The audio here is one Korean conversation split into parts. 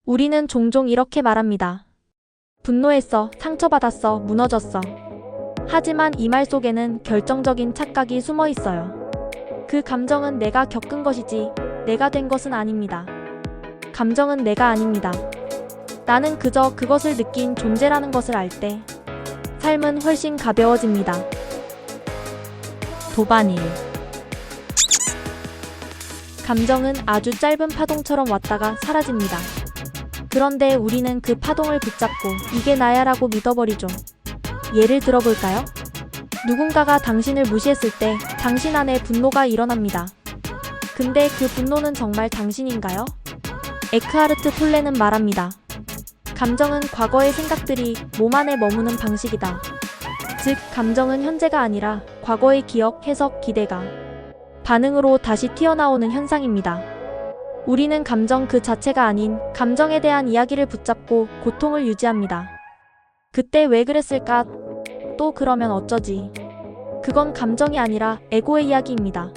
우리는 종종 이렇게 말합니다. 분노했어, 상처받았어, 무너졌어. 하지만 이 말 속에는 결정적인 착각이 숨어 있어요. 그 감정은 내가 겪은 것이지 내가 된 것은 아닙니다. 감정은 내가 아닙니다. 나는 그저 그것을 느낀 존재라는 것을 알 때 삶은 훨씬 가벼워집니다. 도반일. 감정은 아주 짧은 파동처럼 왔다가 사라집니다. 그런데 우리는 그 파동을 붙잡고 이게 나야 라고 믿어버리죠. 예를 들어볼까요? 누군가가 당신을 무시했을 때 당신 안에 분노가 일어납니다. 근데 그 분노는 정말 당신인가요? 에크하르트 톨레는 말합니다. 감정은 과거의 생각들이 몸 안에 머무는 방식이다. 즉, 감정은 현재가 아니라 과거의 기억, 해석, 기대가 반응으로 다시 튀어나오는 현상입니다. 우리는 감정 그 자체가 아닌 감정에 대한 이야기를 붙잡고 고통을 유지합니다. 그때 왜 그랬을까? 또 그러면 어쩌지? 그건 감정이 아니라 에고의 이야기입니다.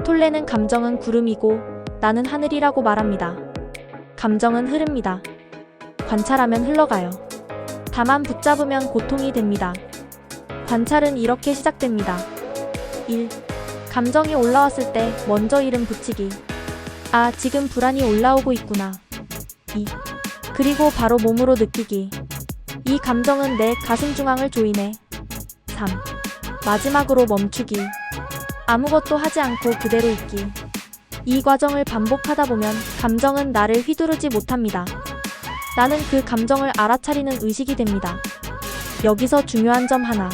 톨레는 감정은 구름이고 나는 하늘이라고 말합니다. 감정은 흐릅니다. 관찰하면 흘러가요. 다만 붙잡으면 고통이 됩니다. 관찰은 이렇게 시작됩니다. 1. 감정이 올라왔을 때 먼저 이름 붙이기. 아, 지금 불안이 올라오고 있구나. 2. 그리고 바로 몸으로 느끼기. 이 감정은 내 가슴 중앙을 조이네. 3. 마지막으로 멈추기. 아무것도 하지 않고 그대로 있기. 이 과정을 반복하다 보면 감정은 나를 휘두르지 못합니다. 나는 그 감정을 알아차리는 의식이 됩니다. 여기서 중요한 점 하나.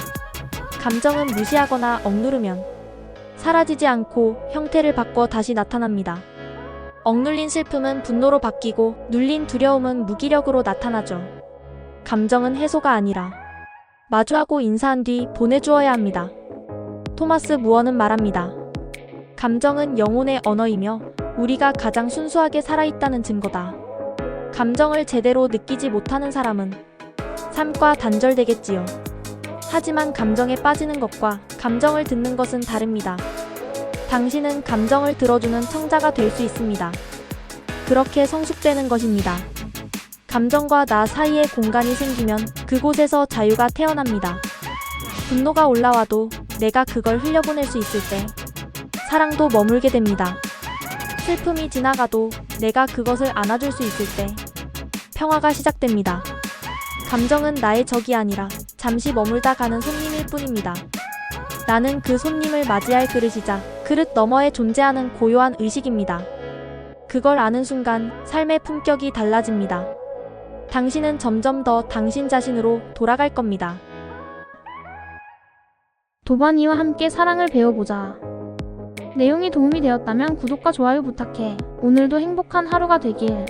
감정은 무시하거나 억누르면 사라지지 않고 형태를 바꿔 다시 나타납니다. 억눌린 슬픔은 분노로 바뀌고 눌린 두려움은 무기력으로 나타나죠. 감정은 해소가 아니라 마주하고 인사한 뒤 보내주어야 합니다. 토마스 무어는 말합니다. 감정은 영혼의 언어이며 우리가 가장 순수하게 살아있다는 증거다. 감정을 제대로 느끼지 못하는 사람은 삶과 단절되겠지요. 하지만 감정에 빠지는 것과 감정을 듣는 것은 다릅니다. 당신은 감정을 들어주는 청자가 될 수 있습니다. 그렇게 성숙되는 것입니다. 감정과 나 사이에 공간이 생기면 그곳에서 자유가 태어납니다. 분노가 올라와도 내가 그걸 흘려보낼 수 있을 때 사랑도 머물게 됩니다. 슬픔이 지나가도 내가 그것을 안아줄 수 있을 때 평화가 시작됩니다. 감정은 나의 적이 아니라 잠시 머물다 가는 손님일 뿐입니다. 나는 그 손님을 맞이할 그릇이자 그릇 너머에 존재하는 고요한 의식입니다. 그걸 아는 순간 삶의 품격이 달라집니다. 당신은 점점 더 당신 자신으로 돌아갈 겁니다. 도바니와 함께 사랑을 배워보자. 내용이 도움이 되었다면 구독과 좋아요 부탁해. 오늘도 행복한 하루가 되길.